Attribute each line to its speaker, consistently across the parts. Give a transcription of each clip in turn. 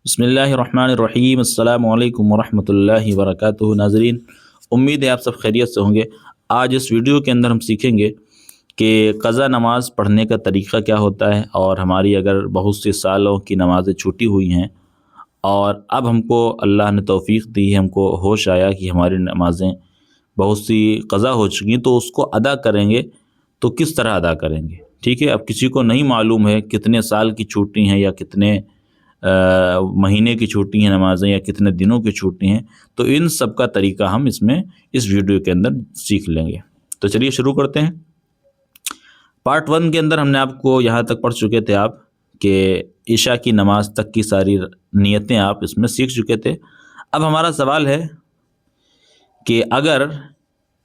Speaker 1: بسم اللہ الرحمن الرحیم، السلام علیکم ورحمۃ اللہ وبرکاتہ۔ ناظرین، امید ہے آپ سب خیریت سے ہوں گے۔ آج اس ویڈیو کے اندر ہم سیکھیں گے کہ قضا نماز پڑھنے کا طریقہ کیا ہوتا ہے، اور ہماری اگر بہت سی سالوں کی نمازیں چھوٹی ہوئی ہیں اور اب ہم کو اللہ نے توفیق دی ہے، ہم کو ہوش آیا کہ ہماری نمازیں بہت سی قضا ہو چکی ہیں، تو اس کو ادا کریں گے تو کس طرح ادا کریں گے؟ ٹھیک ہے، اب کسی کو نہیں معلوم ہے کتنے سال کی چھوٹی ہیں یا کتنے مہینے کی چھوٹی ہیں نمازیں یا کتنے دنوں کی چھوٹی ہیں، تو ان سب کا طریقہ ہم اس ویڈیو کے اندر سیکھ لیں گے۔ تو چلیے شروع کرتے ہیں۔ پارٹ 1 کے اندر ہم نے آپ کو یہاں تک پڑھ چکے تھے آپ کہ عشاء کی نماز تک کی ساری نیتیں آپ اس میں سیکھ چکے تھے۔ اب ہمارا سوال ہے کہ اگر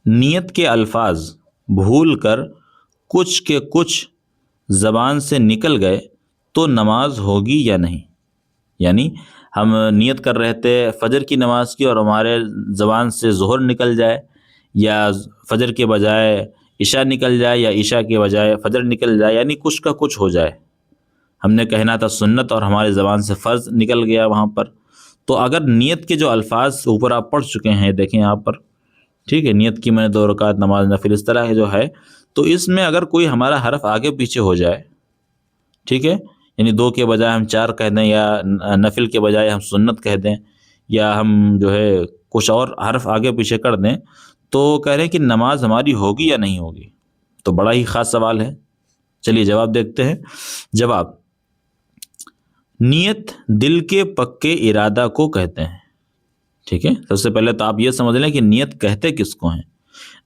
Speaker 1: نیت کے الفاظ بھول کر کچھ کے کچھ زبان سے نکل گئے تو نماز ہوگی یا نہیں؟ یعنی ہم نیت کر رہے تھے فجر کی نماز کی اور ہمارے زبان سے ظہر نکل جائے، یا فجر کے بجائے عشاء نکل جائے، یا عشاء کے بجائے فجر نکل جائے، یعنی کچھ کا کچھ ہو جائے۔ ہم نے کہنا تھا سنت اور ہماری زبان سے فرض نکل گیا وہاں پر۔ تو اگر نیت کے جو الفاظ اوپر آپ پڑھ چکے ہیں، دیکھیں یہاں پر، ٹھیک ہے، نیت کی میں نے 2 رکعت نماز نفل، اس طرح جو ہے، تو اس میں اگر کوئی ہمارا حرف آگے پیچھے ہو جائے، ٹھیک ہے، یعنی 2 کے بجائے ہم 4 کہہ دیں، یا نفل کے بجائے ہم سنت کہہ دیں، یا ہم جو ہے کچھ اور حرف آگے پیچھے کر دیں، تو کہہ رہے ہیں کہ نماز ہماری ہوگی یا نہیں ہوگی؟ تو بڑا ہی خاص سوال ہے۔ چلیے جواب دیکھتے ہیں۔ جواب: نیت دل کے پکے ارادہ کو کہتے ہیں۔ ٹھیک ہے، سب سے پہلے تو آپ یہ سمجھ لیں کہ نیت کہتے کس کو ہیں؟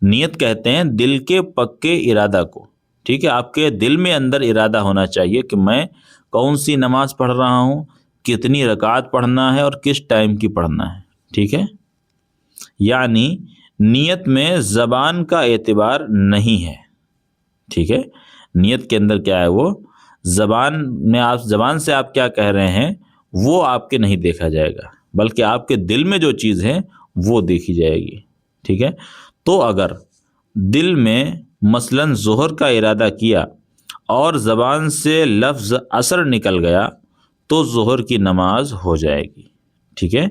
Speaker 1: نیت کہتے ہیں دل کے پکے ارادہ کو۔ ٹھیک ہے، آپ کے دل میں اندر ارادہ ہونا چاہیے کہ میں کون سی نماز پڑھ رہا ہوں، کتنی رکعت پڑھنا ہے اور کس ٹائم کی پڑھنا ہے۔ ٹھیک ہے، یعنی نیت میں زبان کا اعتبار نہیں ہے۔ ٹھیک ہے، نیت کے اندر کیا ہے، وہ زبان سے آپ کیا کہہ رہے ہیں وہ آپ کے نہیں دیکھا جائے گا، بلکہ آپ کے دل میں جو چیز ہے وہ دیکھی جائے گی۔ ٹھیک ہے، تو اگر دل میں مثلاً ظہر کا ارادہ کیا اور زبان سے لفظ عصر نکل گیا تو ظہر کی نماز ہو جائے گی۔ ٹھیک ہے،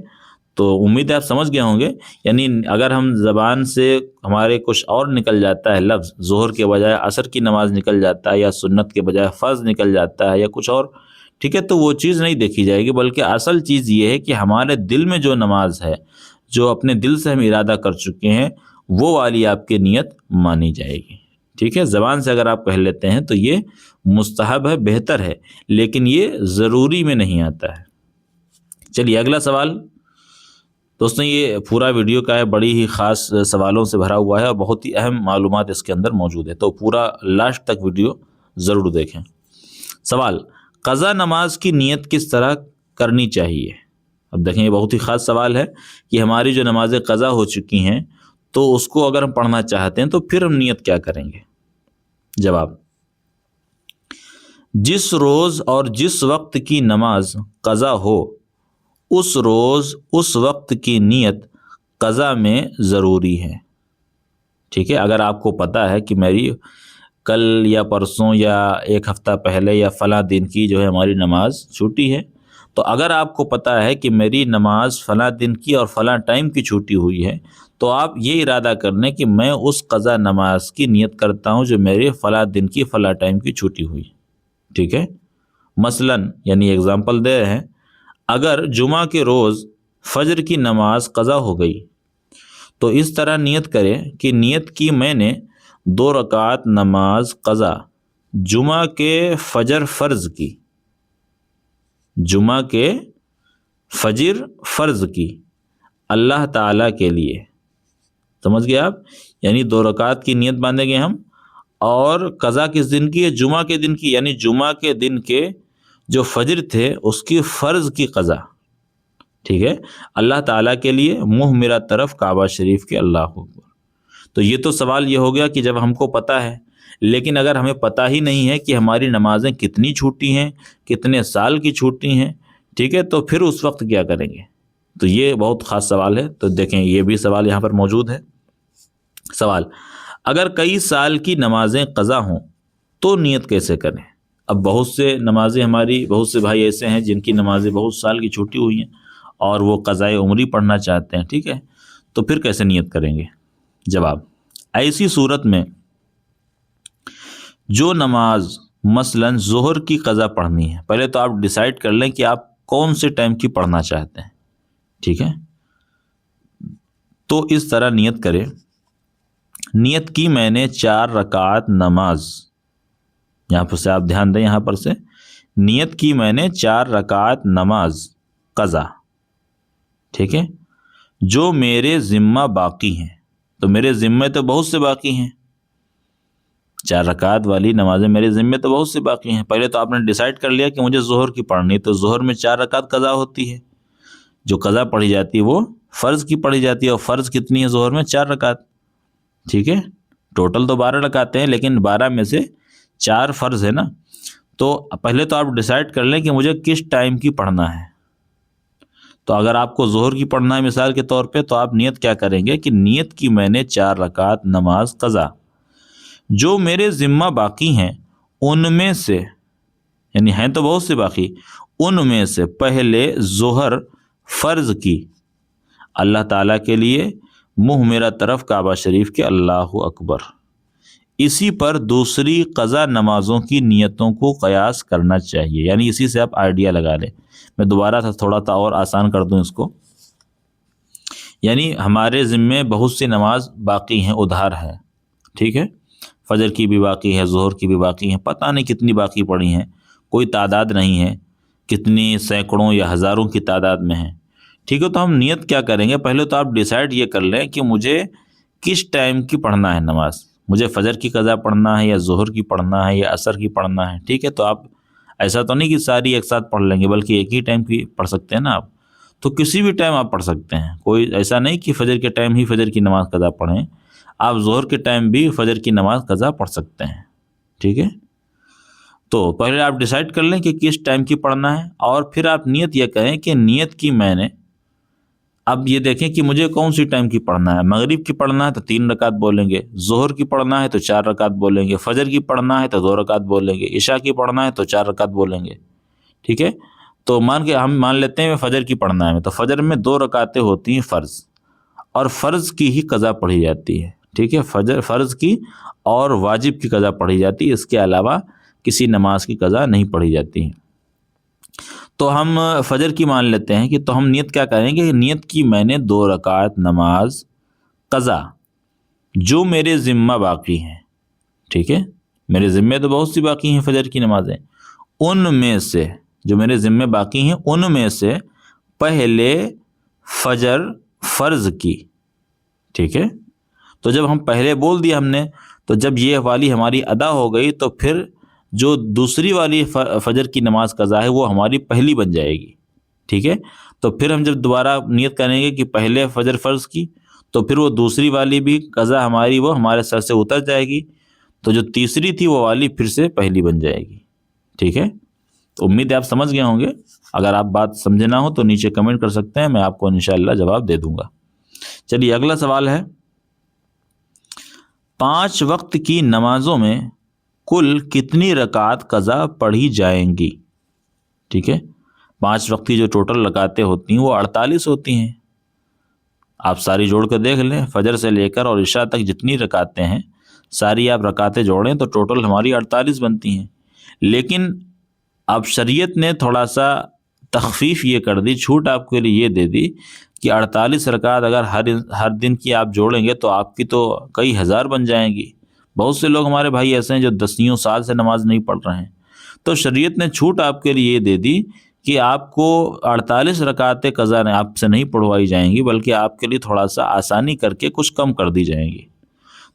Speaker 1: تو امید ہے آپ سمجھ گئے ہوں گے۔ یعنی اگر ہم زبان سے ہمارے کچھ اور نکل جاتا ہے لفظ، ظہر کے بجائے عصر کی نماز نکل جاتا ہے، یا سنت کے بجائے فرض نکل جاتا ہے، یا کچھ اور، ٹھیک ہے، تو وہ چیز نہیں دیکھی جائے گی، بلکہ اصل چیز یہ ہے کہ ہمارے دل میں جو نماز ہے، جو اپنے دل سے ہم ارادہ کر چکے ہیں، وہ والی آپ کی نیت مانی جائے گی۔ ٹھیک ہے، زبان سے اگر آپ کہہ لیتے ہیں تو یہ مستحب ہے، بہتر ہے، لیکن یہ ضروری میں نہیں آتا ہے۔ چلیے اگلا سوال۔ دوستوں، یہ پورا ویڈیو کا ہے، بڑی ہی خاص سوالوں سے بھرا ہوا ہے اور بہت ہی اہم معلومات اس کے اندر موجود ہے، تو پورا لاسٹ تک ویڈیو ضرور دیکھیں۔ سوال: قضا نماز کی نیت کس طرح کرنی چاہیے؟ اب دیکھیں، یہ بہت ہی خاص سوال ہے کہ ہماری جو نمازیں قضا ہو چکی ہیں تو اس کو اگر ہم پڑھنا چاہتے ہیں تو پھر ہم نیت کیا کریں گے؟ جواب: جس روز اور جس وقت کی نماز قضا ہو، اس روز اس وقت کی نیت قضا میں ضروری ہے۔ ٹھیک ہے، اگر آپ کو پتہ ہے کہ میری کل یا پرسوں یا ایک ہفتہ پہلے یا فلاں دن کی جو ہے ہماری نماز چھوٹی ہے، تو اگر آپ کو پتہ ہے کہ میری نماز فلاں دن کی اور فلاں ٹائم کی چھوٹی ہوئی ہے، تو آپ یہ ارادہ کر لیں کہ میں اس قضا نماز کی نیت کرتا ہوں جو میرے فلاں دن کی فلاں ٹائم کی چھوٹی ہوئی۔ ٹھیک ہے، مثلاً یعنی ایگزامپل دے رہے ہیں، اگر جمعہ کے روز فجر کی نماز قضا ہو گئی تو اس طرح نیت کرے کہ نیت کی میں نے 2 رکعت نماز قضا جمعہ کے فجر فرض کی، جمعہ کے فجر فرض کی اللہ تعالیٰ کے لیے۔ سمجھ گئے آپ؟ یعنی 2 رکعت کی نیت باندھیں گے ہم، اور قضا کس دن کی ہے؟ جمعہ کے دن کی، یعنی جمعہ کے دن کے جو فجر تھے اس کی فرض کی قضا۔ ٹھیک ہے، اللہ تعالیٰ کے لیے، منہ میرا طرف کعبہ شریف کے، اللہ اکبر۔ تو یہ تو سوال یہ ہو گیا کہ جب ہم کو پتہ ہے، لیکن اگر ہمیں پتہ ہی نہیں ہے کہ ہماری نمازیں کتنی چھوٹی ہیں، کتنے سال کی چھوٹی ہیں، ٹھیک ہے، تو پھر اس وقت کیا کریں گے؟ تو یہ بہت خاص سوال ہے، تو دیکھیں یہ بھی سوال یہاں پر موجود ہے۔ سوال: اگر کئی سال کی نمازیں قضا ہوں تو نیت کیسے کریں؟ اب بہت سے نمازیں ہماری، بہت سے بھائی ایسے ہیں جن کی نمازیں بہت سال کی چھوٹی ہوئی ہیں اور وہ قضائے عمری پڑھنا چاہتے ہیں، ٹھیک ہے، تو پھر کیسے نیت کریں گے؟ جواب، ایسی صورت میں جو نماز مثلاً ظہر کی قضا پڑھنی ہے، پہلے تو آپ ڈیسائیڈ کر لیں کہ آپ کون سے ٹائم کی پڑھنا چاہتے ہیں، ٹھیک ہے، تو اس طرح نیت کریں، نیت کی میں نے 4 رکعت نماز، یہاں پر سے آپ دھیان دیں، یہاں پر سے نیت کی میں نے 4 رکعت نماز قضا، ٹھیک ہے، جو میرے ذمہ باقی ہیں، تو میرے ذمے تو بہت سے باقی ہیں، 4 رکعت والی نمازیں میرے ذمے تو بہت سے باقی ہیں۔ پہلے تو آپ نے ڈیسائیڈ کر لیا کہ مجھے ظہر کی پڑھنی، تو ظہر میں 4 رکعت قضا ہوتی ہے، جو قضا پڑھی جاتی ہے وہ فرض کی پڑھی جاتی ہے، اور فرض کتنی ہے ظہر میں؟ 4 رکعت، ٹھیک ہے، ٹوٹل تو 12 رکعتیں ہیں، لیکن 12 میں سے 4 فرض ہے نا، تو پہلے تو آپ ڈیسائیڈ کر لیں کہ مجھے کس ٹائم کی پڑھنا ہے۔ تو اگر آپ کو ظہر کی پڑھنا ہے مثال کے طور پہ، تو آپ نیت کیا کریں گے کہ نیت کی میں نے 4 رکعت نماز قضا، جو میرے ذمہ باقی ہیں ان میں سے، یعنی ہیں تو بہت سے باقی، ان میں سے پہلے ظہر فرض کی، اللہ تعالیٰ کے لیے منہ میرا طرف کعبہ شریف کے اللہ اکبر، اسی پر دوسری قضا نمازوں کی نیتوں کو قیاس کرنا چاہیے، یعنی اسی سے آپ آئیڈیا لگا لیں۔ میں دوبارہ تھوڑا سا اور آسان کر دوں اس کو، یعنی ہمارے ذمے بہت سی نماز باقی ہیں، ادھار ہے، ٹھیک ہے، فجر کی بھی باقی ہے، ظہر کی بھی باقی ہیں، پتہ نہیں کتنی باقی پڑی ہیں، کوئی تعداد نہیں ہے، کتنی سینکڑوں یا ہزاروں کی تعداد میں ہیں، ٹھیک ہے، تو ہم نیت کیا کریں گے؟ پہلے تو آپ ڈیسائیڈ یہ کر لیں کہ مجھے کس ٹائم کی پڑھنا ہے نماز، مجھے فجر کی قضا پڑھنا ہے یا ظہر کی پڑھنا ہے یا عصر کی پڑھنا ہے، ٹھیک ہے، تو آپ ایسا تو نہیں کہ ساری ایک ساتھ پڑھ لیں گے، بلکہ ایک ہی ٹائم کی پڑھ سکتے ہیں نا آپ، تو کسی بھی ٹائم آپ پڑھ سکتے ہیں، کوئی ایسا نہیں کہ فجر کے ٹائم ہی فجر کی نماز قضا پڑھیں، آپ ظہر کے ٹائم بھی فجر کی نماز قضا پڑھ سکتے ہیں، ٹھیک ہے، تو پہلے آپ ڈیسائیڈ کر لیں کہ کس ٹائم کی پڑھنا ہے، اور پھر آپ نیت یہ کریں کہ نیت کی میں نے، اب یہ دیکھیں کہ مجھے کون سی ٹائم کی پڑھنا ہے، مغرب کی پڑھنا ہے تو 3 رکعت بولیں گے، ظہر کی پڑھنا ہے تو 4 رکعت بولیں گے، فجر کی پڑھنا ہے تو 2 رکعت بولیں گے، عشاء کی پڑھنا ہے تو 4 رکعت بولیں گے، ٹھیک ہے، تو ہم مان لیتے ہیں فجر کی پڑھنا ہے، تو فجر میں 2 رکعتیں ہوتی ہیں فرض، اور فرض کی ہی قضا پڑھی جاتی ہے، ٹھیک ہے، فرض کی اور واجب کی قضا پڑھی جاتی ہے، اس کے علاوہ کسی نماز کی قضا نہیں پڑھی جاتی ہے۔ تو ہم فجر کی مان لیتے ہیں، کہ تو ہم نیت کیا کریں گے؟ نیت کی میں نے 2 رکعت نماز قضا، جو میرے ذمہ باقی ہیں، ٹھیک ہے، میرے ذمے تو بہت سی باقی ہیں فجر کی نمازیں، ان میں سے، جو میرے ذمے باقی ہیں ان میں سے پہلے فجر فرض کی، ٹھیک ہے، تو جب ہم پہلے بول دیا ہم نے، تو جب یہ والی ہماری ادا ہو گئی، تو پھر جو دوسری والی فجر کی نماز قضا ہے وہ ہماری پہلی بن جائے گی، ٹھیک ہے، تو پھر ہم جب دوبارہ نیت کریں گے کہ پہلے فجر فرض کی، تو پھر وہ دوسری والی بھی قضا ہماری وہ ہمارے سر سے اتر جائے گی، تو جو تیسری تھی وہ والی پھر سے پہلی بن جائے گی، ٹھیک ہے، تو امید ہے آپ سمجھ گئے ہوں گے، اگر آپ بات سمجھے نہ ہو تو نیچے کمنٹ کر سکتے ہیں، میں آپ کو انشاءاللہ جواب دے دوں گا۔ چلیے اگلا سوال ہے، 5 وقت کی نمازوں میں کل کتنی رکعت قضا پڑھی جائیں گی؟ ٹھیک ہے، 5 وقت کی جو ٹوٹل رکعتیں ہوتی ہیں وہ 48 ہوتی ہیں، آپ ساری جوڑ کے دیکھ لیں، فجر سے لے کر اور عشاء تک جتنی رکعتیں ہیں ساری آپ رکعتیں جوڑیں تو ٹوٹل ہماری 48 بنتی ہیں، لیکن اب شریعت نے تھوڑا سا تخفیف یہ کر دی، چھوٹ آپ کے لیے یہ دے دی کہ 48 رکعت اگر ہر دن کی آپ جوڑیں گے تو آپ کی تو کئی ہزار بن جائیں گی، بہت سے لوگ ہمارے بھائی ایسے ہیں جو 10 سال سے نماز نہیں پڑھ رہے ہیں، تو شریعت نے چھوٹ آپ کے لیے یہ دے دی کہ آپ کو 48 رکعتیں قضا آپ سے نہیں پڑھوائی جائیں گی، بلکہ آپ کے لیے تھوڑا سا آسانی کر کے کچھ کم کر دی جائیں گی،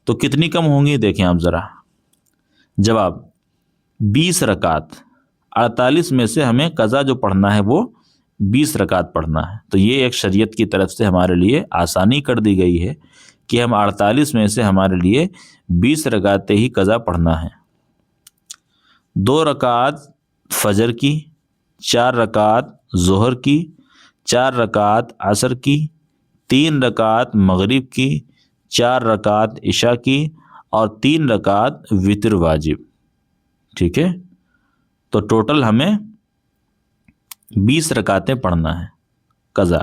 Speaker 1: تو کتنی کم ہوں گی دیکھیں آپ ذرا، جواب 20 رکعت، 48 میں سے ہمیں قضا جو پڑھنا ہے وہ 20 رکعت پڑھنا ہے، تو یہ ایک شریعت کی طرف سے ہمارے لیے آسانی کر دی گئی ہے کہ ہم 48 میں سے ہمارے لیے 20 رکعتیں ہی قضا پڑھنا ہے، 2 رکعت فجر کی، 4 رکعت ظہر کی، 4 رکعت عصر کی، 3 رکعت مغرب کی، 4 رکعت عشاء کی، اور 3 رکعت وتر واجب، ٹھیک ہے، تو ٹوٹل ہمیں 20 رکعتیں پڑھنا ہے قضا۔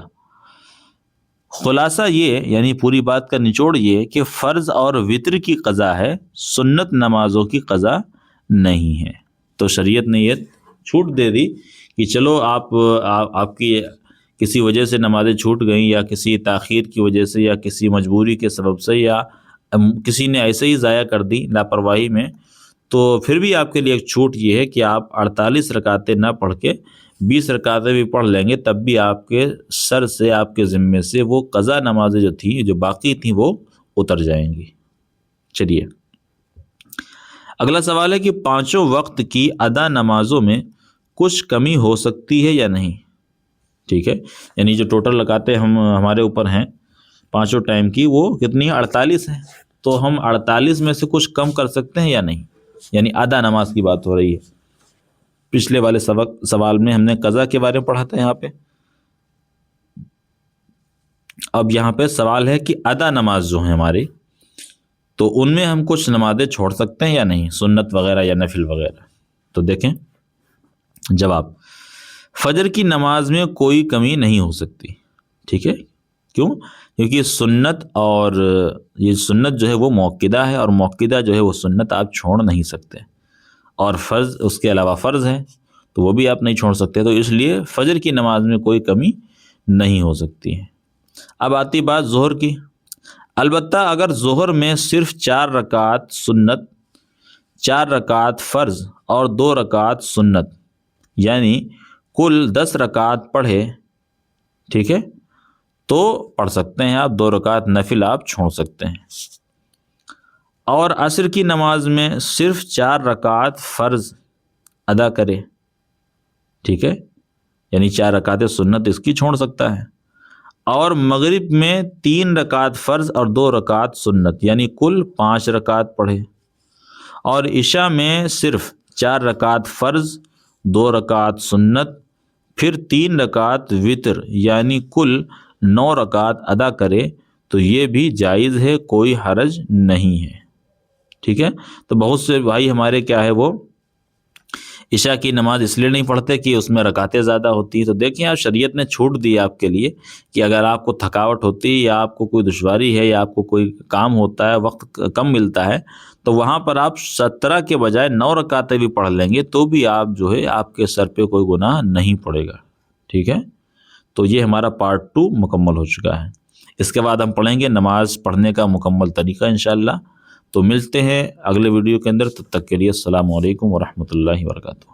Speaker 1: خلاصہ یہ یعنی پوری بات کا نچوڑ یہ کہ فرض اور وتر کی قضا ہے، سنت نمازوں کی قضا نہیں ہے۔ تو شریعت نے یہ چھوٹ دے دی کہ چلو آپ کی کسی وجہ سے نمازیں چھوٹ گئیں، یا کسی تاخیر کی وجہ سے، یا کسی مجبوری کے سبب سے، یا کسی نے ایسے ہی ضائع کر دی لاپرواہی میں، تو پھر بھی آپ کے لیے ایک چھوٹ یہ ہے کہ آپ 48 رکعتیں نہ پڑھ کے 20 رکعتیں بھی پڑھ لیں گے، تب بھی آپ کے سر سے، آپ کے ذمے سے وہ قضا نمازیں جو تھیں، جو باقی تھیں، وہ اتر جائیں گی۔ چلیے اگلا سوال ہے کہ 5 وقت کی ادا نمازوں میں کچھ کمی ہو سکتی ہے یا نہیں؟ ٹھیک ہے، یعنی جو ٹوٹل رکعتیں ہمارے اوپر ہیں 5 ٹائم کی، وہ کتنی ہیں؟ 48 ہیں۔ تو ہم 48 میں سے کچھ کم کر سکتے ہیں یا نہیں؟ یعنی ادا نماز کی بات ہو رہی ہے۔ پچھلے والے سوال میں ہم نے قضا کے بارے میں پڑھا تھا یہاں پہ، اب یہاں پہ سوال ہے کہ ادا نماز جو ہیں ہماری، تو ان میں ہم کچھ نمازیں چھوڑ سکتے ہیں یا نہیں، سنت وغیرہ یا نفل وغیرہ؟ تو دیکھیں جواب، فجر کی نماز میں کوئی کمی نہیں ہو سکتی۔ ٹھیک ہے، کیوں؟ کیونکہ سنت، اور یہ سنت جو ہے وہ موقدہ ہے، اور موقدہ جو ہے وہ سنت آپ چھوڑ نہیں سکتے، اور فرض اس کے علاوہ فرض ہے تو وہ بھی آپ نہیں چھوڑ سکتے، تو اس لیے فجر کی نماز میں کوئی کمی نہیں ہو سکتی ہے۔ اب آتی بات ظہر کی۔ البتہ اگر ظہر میں صرف 4 رکعت سنت، 4 رکعت فرض اور 2 رکعت سنت، یعنی کل 10 رکعت پڑھے، ٹھیک ہے، تو پڑھ سکتے ہیں آپ، 2 رکعت نفل آپ چھوڑ سکتے ہیں۔ اور عصر کی نماز میں صرف 4 رکعت فرض ادا کرے، ٹھیک ہے، یعنی 4 رکعت سنت اس کی چھوڑ سکتا ہے۔ اور مغرب میں 3 رکعت فرض اور 2 رکعت سنت، یعنی کل 5 رکعت پڑھے۔ اور عشاء میں صرف 4 رکعت فرض، 2 رکعت سنت، پھر 3 رکعت وتر، یعنی کل 9 رکعت ادا کرے، تو یہ بھی جائز ہے، کوئی حرج نہیں ہے۔ ٹھیک ہے، تو بہت سے بھائی ہمارے کیا ہے، وہ عشاء کی نماز اس لیے نہیں پڑھتے کہ اس میں رکعتیں زیادہ ہوتی ہیں۔ تو دیکھیں آپ، شریعت نے چھوٹ دی آپ کے لیے کہ اگر آپ کو تھکاوٹ ہوتی ہے، یا آپ کو کوئی دشواری ہے، یا آپ کو کوئی کام ہوتا ہے، وقت کم ملتا ہے، تو وہاں پر آپ 17 کے بجائے 9 رکعتیں بھی پڑھ لیں گے، تو بھی آپ جو ہے، آپ کے سر پہ کوئی گناہ نہیں پڑے گا۔ ٹھیک ہے، تو یہ ہمارا پارٹ 2 مکمل ہو چکا ہے۔ اس کے بعد ہم پڑھیں گے نماز پڑھنے کا مکمل طریقہ انشاءاللہ۔ تو ملتے ہیں اگلے ویڈیو کے اندر، تب تک کے لیے السلام علیکم ورحمۃ اللہ وبرکاتہ۔